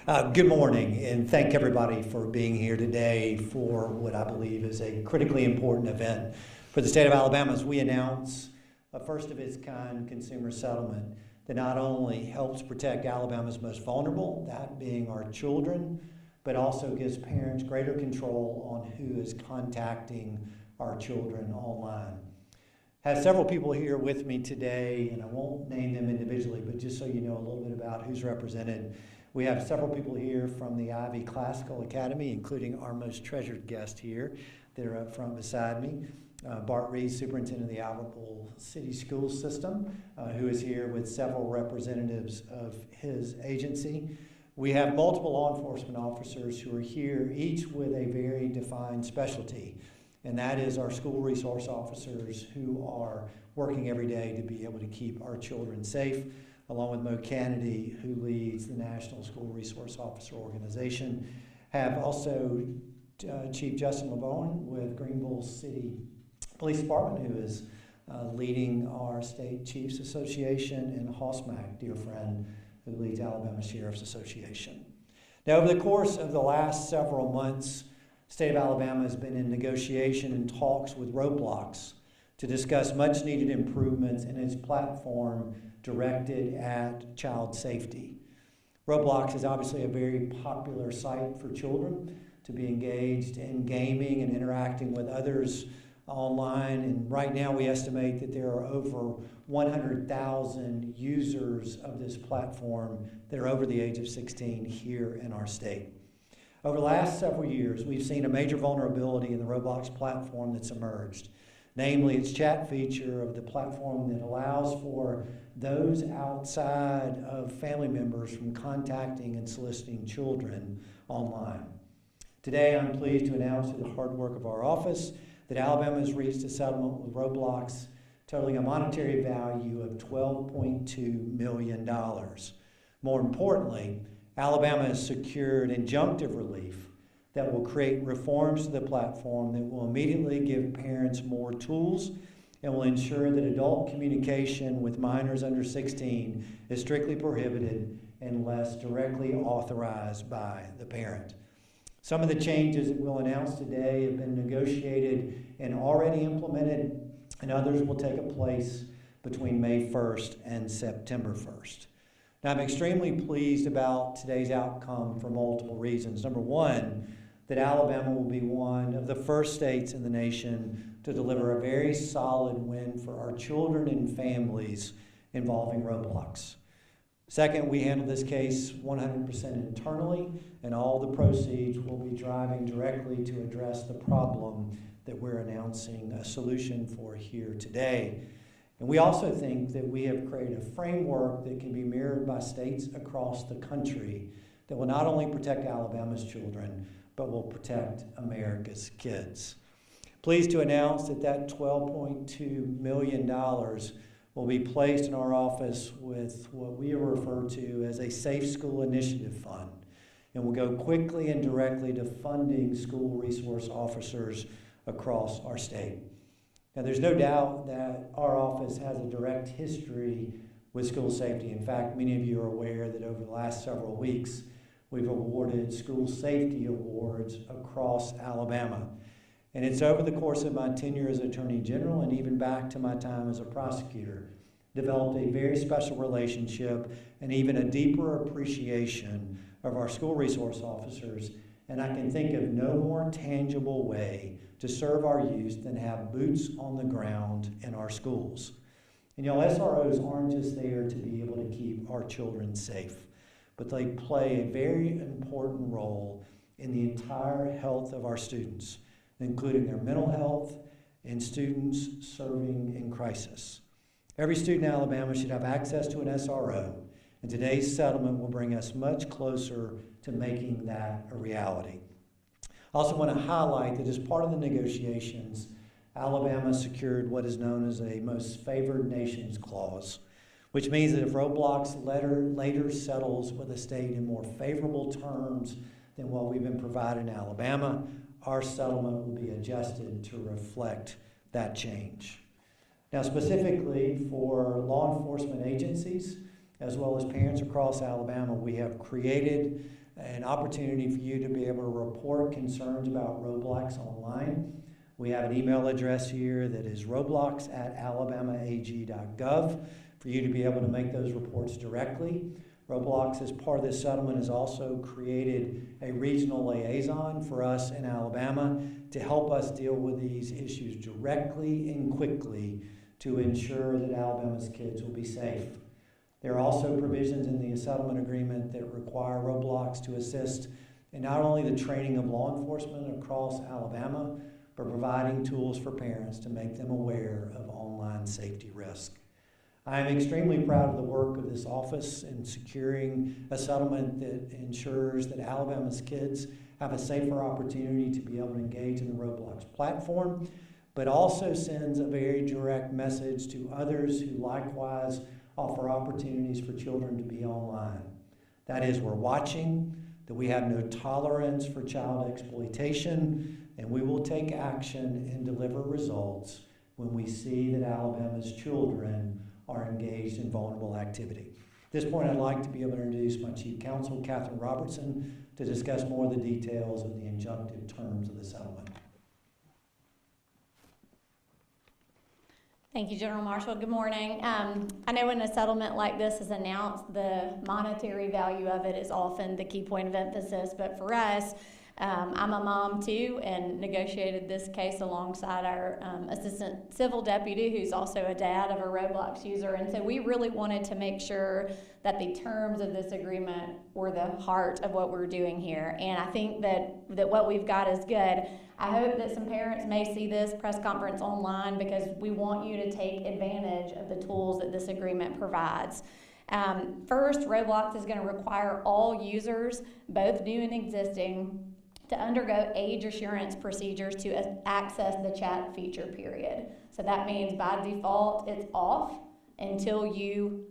Good morning, and thank everybody for being here today for what I believe is a critically important event for the state of Alabama as we announce a first-of-its-kind consumer settlement that not only helps protect Alabama's most vulnerable, that being our children, but also gives parents greater control on who is contacting our children online. I have several people here with me today, and I won't name them individually, but just so you know a little bit about who's represented. We have several people here from the Ivy Classical Academy, including our most treasured guest here. They're up front beside me. Bart Reed, Superintendent of the Albertville City School System, who is here with several representatives of his agency. We have multiple law enforcement officers who are here, each with a very defined specialty, and that is our school resource officers who are working every day to be able to keep our children safe, along with Mo Kennedy, who leads the National School Resource Officer Organization. Have also Chief Justin LeBowen with Greenville City Police Department, who is leading our State Chiefs Association, and Hoss Mack, dear friend, who leads Alabama Sheriff's Association. Now, over the course of the last several months, the state of Alabama has been in negotiation and talks with Roblox to discuss much needed improvements in its platform directed at child safety. Roblox is obviously a very popular site for children to be engaged in gaming and interacting with others online, and right now we estimate that there are over 100,000 users of this platform that are over the age of 16 here in our state. Over the last several years, we've seen a major vulnerability in the Roblox platform that's emerged, namely its chat feature of the platform that allows for those outside of family members from contacting and soliciting children online. Today, I'm pleased to announce through the hard work of our office that Alabama has reached a settlement with Roblox totaling a monetary value of $12.2 million. More importantly, Alabama has secured injunctive relief that will create reforms to the platform that will immediately give parents more tools and will ensure that adult communication with minors under 16 is strictly prohibited unless directly authorized by the parent. Some of the changes that we'll announce today have been negotiated and already implemented, and others will take place between May 1st and September 1st. Now, I'm extremely pleased about today's outcome for multiple reasons. Number one, that Alabama will be one of the first states in the nation to deliver a very solid win for our children and families involving Roblox. Second, we handled this case 100% internally, and all the proceeds will be driving directly to address the problem that we're announcing a solution for here today. And we also think that we have created a framework that can be mirrored by states across the country that will not only protect Alabama's children, but will protect America's kids. Pleased to announce that that $12.2 million will be placed in our office with what we refer to as a Safe School Initiative Fund, and will go quickly and directly to funding school resource officers across our state. Now, there's no doubt that our office has a direct history with school safety. In fact, many of you are aware that over the last several weeks, we've awarded school safety awards across Alabama. And it's over the course of my tenure as Attorney General and even back to my time as a prosecutor, developed a very special relationship and even a deeper appreciation of our school resource officers. And I can think of no more tangible way to serve our youth than have boots on the ground in our schools. And SROs aren't just there to be able to keep our children safe, but they play a very important role in the entire health of our students, including their mental health and students serving in crisis. Every student in Alabama should have access to an SRO, and today's settlement will bring us much closer to making that a reality. I also want to highlight that as part of the negotiations, Alabama secured what is known as a most favored nations clause, which means that if Roblox later settles with a state in more favorable terms than what we've been provided in Alabama, our settlement will be adjusted to reflect that change. Now, specifically for law enforcement agencies, as well as parents across Alabama, we have created an opportunity for you to be able to report concerns about Roblox online. We have an email address here that is roblox@alabamaag.gov for you to be able to make those reports directly. Roblox, as part of this settlement, has also created a regional liaison for us in Alabama to help us deal with these issues directly and quickly to ensure that Alabama's kids will be safe. There are also provisions in the settlement agreement that require Roblox to assist in not only the training of law enforcement across Alabama, but providing tools for parents to make them aware of online safety risk. I am extremely proud of the work of this office in securing a settlement that ensures that Alabama's kids have a safer opportunity to be able to engage in the Roblox platform, but also sends a very direct message to others who likewise offer opportunities for children to be online. That is, we're watching, that we have no tolerance for child exploitation, and we will take action and deliver results when we see that Alabama's children are engaged in vulnerable activity. At this point, I'd like to be able to introduce my Chief Counsel, Catherine Robertson, to discuss more of the details of the injunctive terms of the settlement. Thank you, General Marshall. Good morning. I know when a settlement like this is announced, the monetary value of it is often the key point of emphasis, but for us, I'm a mom too and negotiated this case alongside our assistant civil deputy, who's also a dad of a Roblox user, and so we really wanted to make sure that the terms of this agreement were the heart of what we're doing here, and I think that what we've got is good. I hope that some parents may see this press conference online because we want you to take advantage of the tools that this agreement provides. First, Roblox is going to require all users, both new and existing, to undergo age assurance procedures to access the chat feature period. So that means by default it's off until you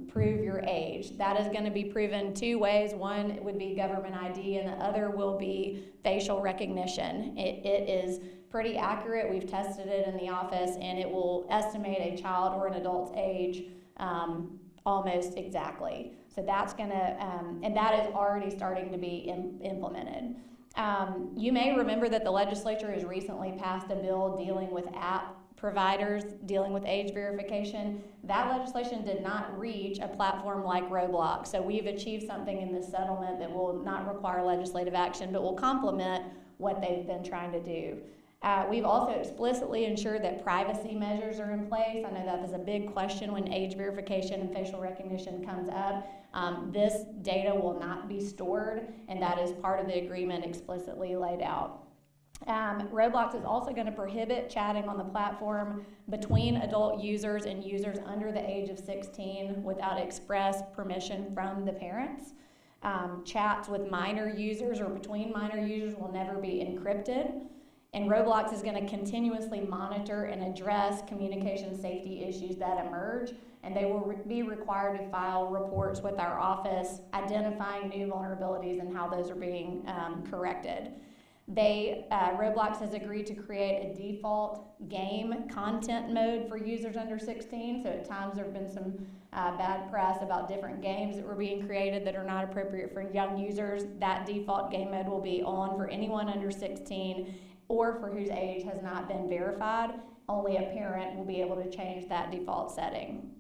prove your age. That is going to be proven two ways. One would be government ID and the other will be facial recognition. It is pretty accurate. We've tested it in the office and it will estimate a child or an adult's age almost exactly. So that's going to, and that is already starting to be implemented. You may remember that the legislature has recently passed a bill dealing with app providers, dealing with age verification. That legislation did not reach a platform like Roblox. So we've achieved something in this settlement that will not require legislative action, but will complement what they've been trying to do. We've also explicitly ensured that privacy measures are in place. I know that is a big question when age verification and facial recognition comes up. This data will not be stored, and that is part of the agreement explicitly laid out. Roblox is also going to prohibit chatting on the platform between adult users and users under the age of 16 without express permission from the parents. Chats with minor users or between minor users will never be encrypted. And Roblox is going to continuously monitor and address communication safety issues that emerge, and they will be required to file reports with our office identifying new vulnerabilities and how those are being corrected. Roblox has agreed to create a default game content mode for users under 16, so at times there have been some bad press about different games that were being created that are not appropriate for young users. That default game mode will be on for anyone under 16 or for whose age has not been verified. Only a parent will be able to change that default setting.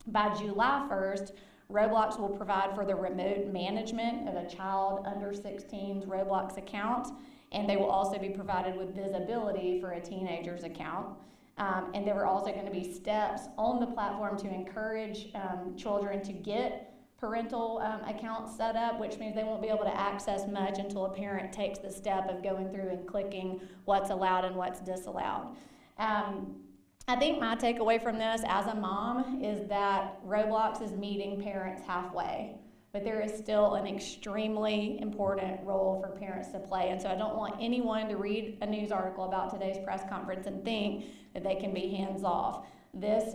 By July 1st, Roblox will provide for the remote management of a child under 16's Roblox account, and they will also be provided with visibility for a teenager's account. And there are also going to be steps on the platform to encourage children to get parental accounts set up, which means they won't be able to access much until a parent takes the step of going through and clicking what's allowed and what's disallowed. I think my takeaway from this as a mom is that Roblox is meeting parents halfway, but there is still an extremely important role for parents to play. And so I don't want anyone to read a news article about today's press conference and think that they can be hands off. This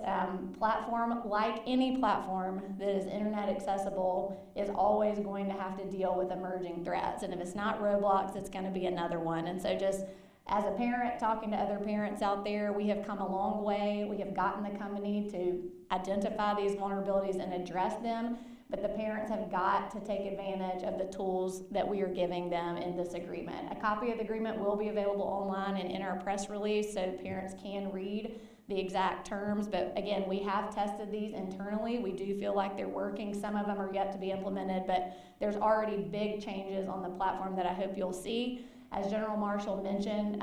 platform, like any platform that is internet accessible, is always going to have to deal with emerging threats. And if it's not Roblox, it's going to be another one. And so just as a parent, talking to other parents out there, we have come a long way. We have gotten the company to identify these vulnerabilities and address them. but the parents have got to take advantage of the tools that we are giving them in this agreement. A copy of the agreement will be available online and in our press release so parents can read the exact terms, but again, we have tested these internally. We do feel like they're working. Some of them are yet to be implemented, but there's already big changes on the platform that I hope you'll see. As General Marshall mentioned,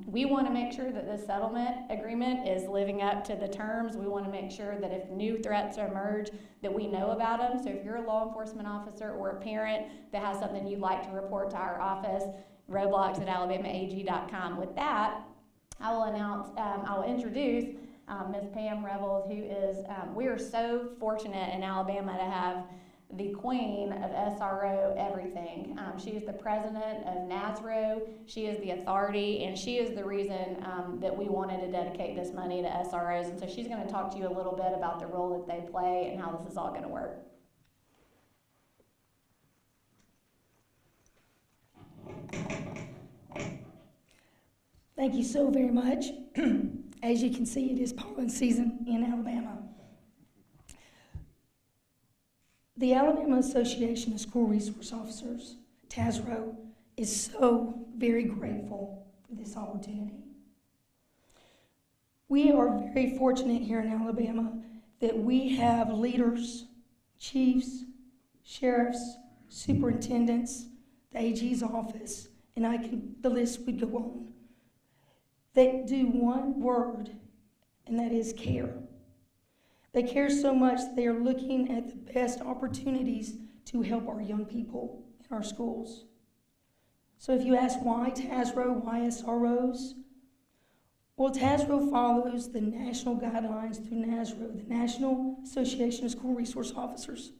we want to make sure that this settlement agreement is living up to the terms. We want to make sure that if new threats emerge, that we know about them. So if you're a law enforcement officer or a parent that has something you'd like to report to our office, roblox@alabamaag.com. With that, I will introduce Ms. Pam Revels, who is, we are so fortunate in Alabama to have the queen of SRO everything. She is the president of NASRO. She is the authority, and she is the reason that we wanted to dedicate this money to SROs. And so she's going to talk to you a little bit about the role that they play and how this is all going to work. Thank you so very much. As you can see, it is pollen season in Alabama. The Alabama Association of School Resource Officers, TASRO, is so very grateful for this opportunity. We are very fortunate here in Alabama that we have leaders, chiefs, sheriffs, superintendents, the AG's office, and the list would go on. They do one word, and that is care. They care so much that they are looking at the best opportunities to help our young people in our schools. So if you ask why TASRO, why SROs? Well, TASRO follows the national guidelines through NASRO, the National Association of School Resource Officers.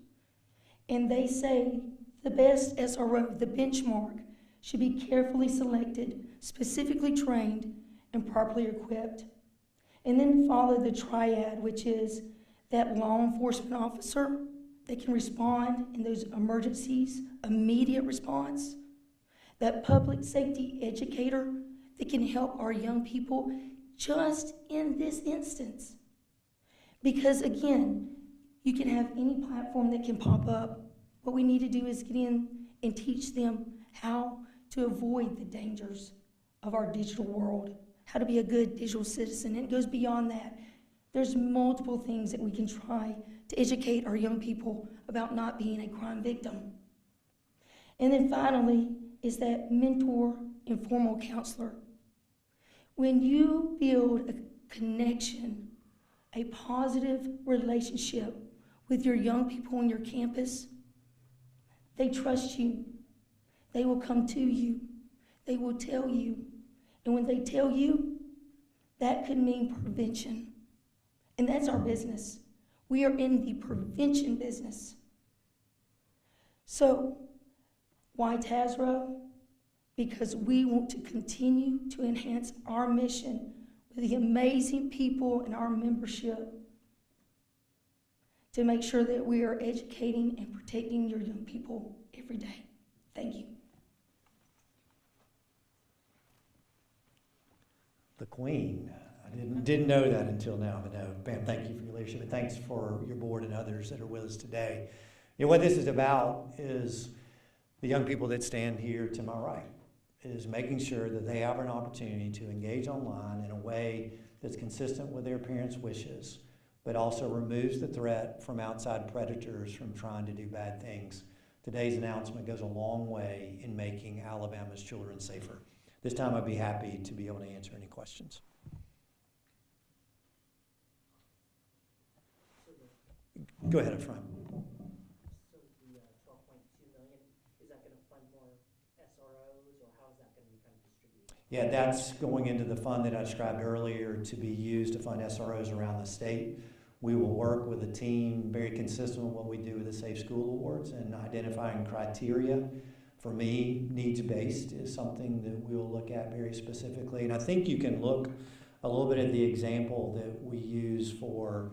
And they say the best SRO, the benchmark, should be carefully selected, specifically trained, and properly equipped. And then follow the triad, which is that law enforcement officer that can respond in those emergencies, immediate response, that public safety educator that can help our young people just in this instance. Because again, you can have any platform that can pop up. What we need to do is get in and teach them how to avoid the dangers of our digital world, how to be a good digital citizen. And it goes beyond that. There's multiple things that we can try to educate our young people about not being a crime victim. And then finally is that mentor, informal counselor. When you build a connection, a positive relationship with your young people on your campus, they trust you. They will come to you. They will tell you. And when they tell you, that could mean prevention. And that's our business. We are in the prevention business. So, why TASRO? Because we want to continue to enhance our mission with the amazing people in our membership to make sure that we are educating and protecting your young people every day. Thank you. The Queen. I didn't know that until now, but no, Pam, thank you for your leadership, and thanks for your board and others that are with us today. You know, what this is about is the young people that stand here to my right, is making sure that they have an opportunity to engage online in a way that's consistent with their parents' wishes, but also removes the threat from outside predators from trying to do bad things. Today's announcement goes a long way in making Alabama's children safer. This time I'd be happy to be able to answer any questions. Go ahead up front. So the $12.2 million, is that going to fund more SROs, or how is that going to be kind of distributed? Yeah, that's going into the fund that I described earlier to be used to fund SROs around the state. We will work with a team very consistent with what we do with the Safe School Awards and identifying criteria. For me, needs-based is something that we'll look at very specifically. And I think you can look a little bit at the example that we use for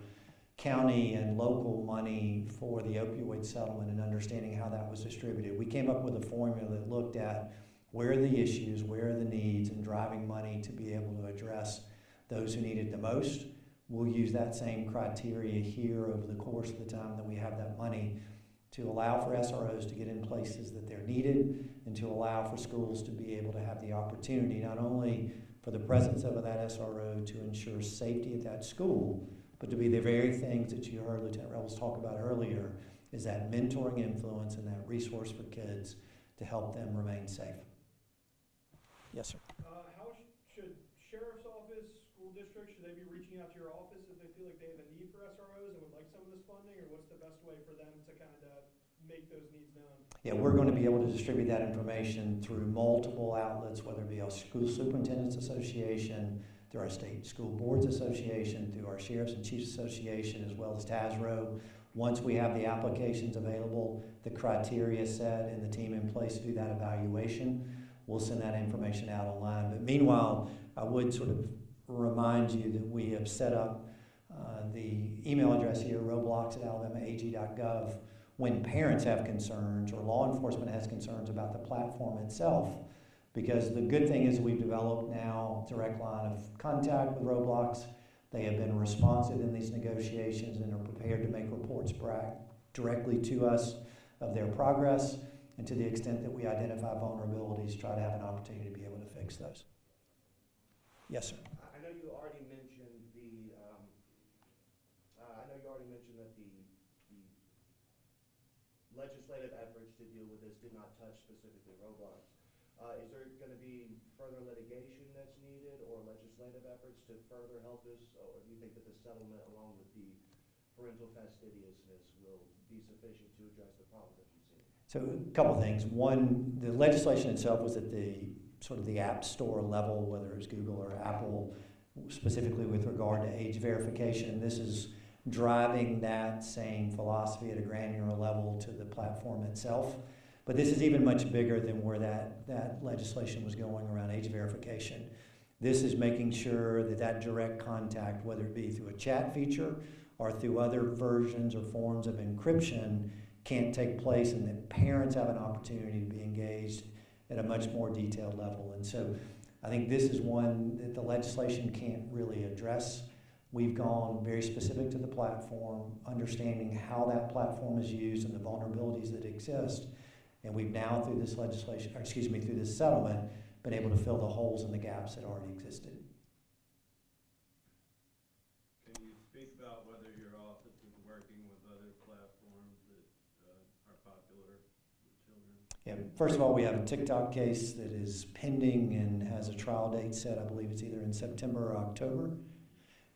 county and local money for the opioid settlement and understanding how that was distributed. We came up with a formula that looked at where are the issues, where are the needs, and driving money to be able to address those who need it the most. We'll use that same criteria here over the course of the time that we have that money to allow for SROs to get in places that they're needed, and to allow for schools to be able to have the opportunity, not only for the presence of that SRO to ensure safety at that school, but to be the very things that you heard Lieutenant Rebels talk about earlier, is that mentoring influence and that resource for kids to help them remain safe. Yes, sir. How should sheriff's office, school districts, should they be reaching out to your office if they feel like they have a need for SROs and would like some of this funding, or what's the best way for them to kind of make those needs known? Yeah, we're going to be able to distribute that information through multiple outlets, whether it be our School Superintendents Association, through our State School Boards Association, through our Sheriffs and Chiefs Association, as well as TASRO. Once we have the applications available, the criteria set, and the team in place to do that evaluation, we'll send that information out online. But meanwhile, I would sort of remind you that we have set up the email address here, roblox@alabamaag.gov, when parents have concerns or law enforcement has concerns about the platform itself. Because the good thing is we've developed now a direct line of contact with Roblox. They have been responsive in these negotiations and are prepared to make reports back directly to us of their progress, and to the extent that we identify vulnerabilities, try to have an opportunity to be able to fix those. Yes, sir. I know you already mentioned the, that the legislative efforts to deal with this did not touch specifically Roblox. Is there going to be further litigation that's needed or legislative efforts to further help this, or do you think that the settlement along with the parental fastidiousness will be sufficient to address the problems that you've seen? So a couple things. One, the legislation itself was at the sort of the App Store level, whether it's Google or Apple, specifically with regard to age verification. This is driving that same philosophy at a granular level to the platform itself. But this is even much bigger than where that legislation was going around age verification. This is making sure that that direct contact, whether it be through a chat feature or through other versions or forms of encryption, can't take place, and that parents have an opportunity to be engaged at a much more detailed level. And so I think this is one that the legislation can't really address. We've gone very specific to the platform, understanding how that platform is used and the vulnerabilities that exist. And we've now, through this legislation, through this settlement, been able to fill the holes and the gaps that already existed. Can you speak about whether your office is working with other platforms that are popular with children? Yeah, first of all, we have a TikTok case that is pending and has a trial date set. I believe it's either in September or October.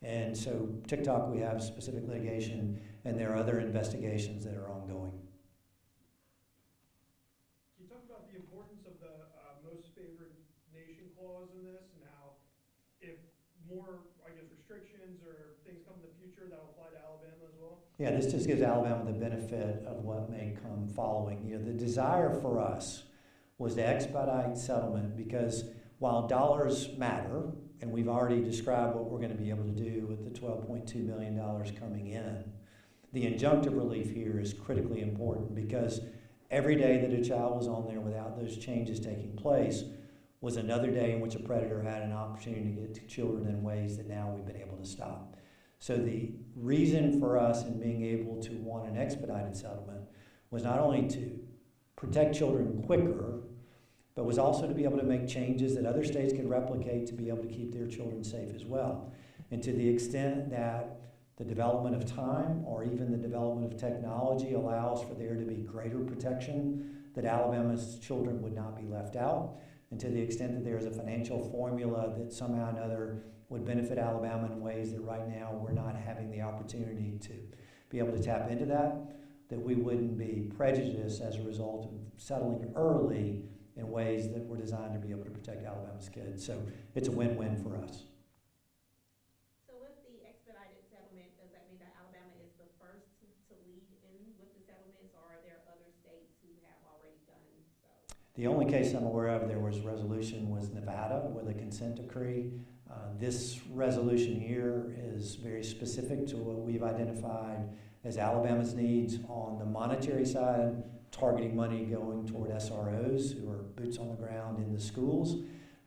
And so TikTok, we have specific litigation, and there are other investigations that are ongoing. The importance of the most favored nation clause in this, and how if more, restrictions or things come in the future, that'll apply to Alabama as well? Yeah, this just gives Alabama the benefit of what may come following. The desire for us was to expedite settlement because while dollars matter, and we've already described what we're going to be able to do with the $12.2 million coming in, the injunctive relief here is critically important because every day that a child was on there without those changes taking place was another day in which a predator had an opportunity to get to children in ways that now we've been able to stop. So the reason for us in being able to want an expedited settlement was not only to protect children quicker, but was also to be able to make changes that other states could replicate to be able to keep their children safe as well. And to the extent that the development of time or even the development of technology allows for there to be greater protection, that Alabama's children would not be left out. And to the extent that there is a financial formula that somehow or another would benefit Alabama in ways that right now we're not having the opportunity to be able to tap into that we wouldn't be prejudiced as a result of settling early in ways that were designed to be able to protect Alabama's kids. So it's a win-win for us. The only case I'm aware of there was resolution was Nevada with a consent decree. This resolution here is very specific to what we've identified as Alabama's needs on the monetary side, targeting money going toward SROs who are boots on the ground in the schools.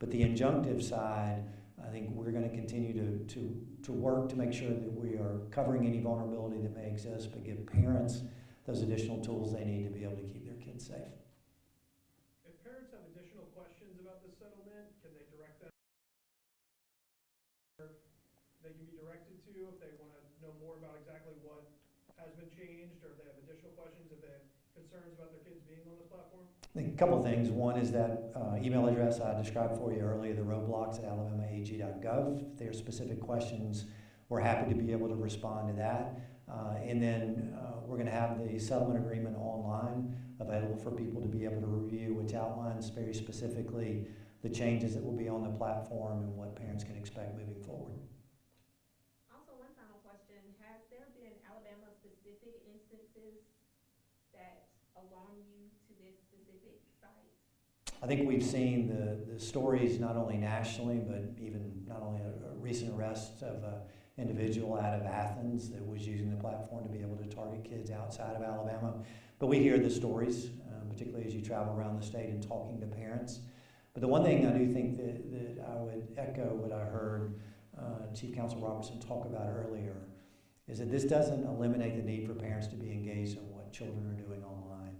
But the injunctive side, I think we're going to continue to work to make sure that we are covering any vulnerability that may exist, but give parents those additional tools they need to be able to keep their kids safe. If parents have additional questions about this settlement, can they direct them? They can be directed to if they want to know more about exactly what has been changed, or if they have additional questions, if they have concerns about their kids being on this platform? I think a couple of things. One is that email address I described for you earlier, the Roblox at alabamaag.gov. If there are specific questions, we're happy to be able to respond to that. And then we're going to have the settlement agreement online available for people to be able to review, which outlines very specifically the changes that will be on the platform and what parents can expect moving forward. Also, one final question. Has there been Alabama-specific instances that alarm you to this specific site? I think we've seen the stories not only nationally, but even not only a recent arrest of an individual out of Athens that was using the platform to be able to target kids outside of Alabama. But we hear the stories, particularly as you travel around the state and talking to parents. But the one thing I do think that I would echo what I heard Chief Counsel Robertson talk about earlier is that this doesn't eliminate the need for parents to be engaged in what children are doing online.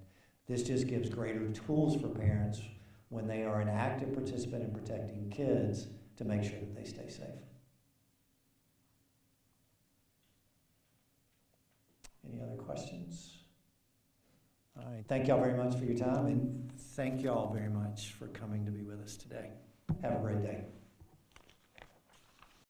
This just gives greater tools for parents when they are an active participant in protecting kids to make sure that they stay safe. Any other questions? All right, thank y'all very much for your time, and thank y'all very much for coming to be with us today. Have a great day.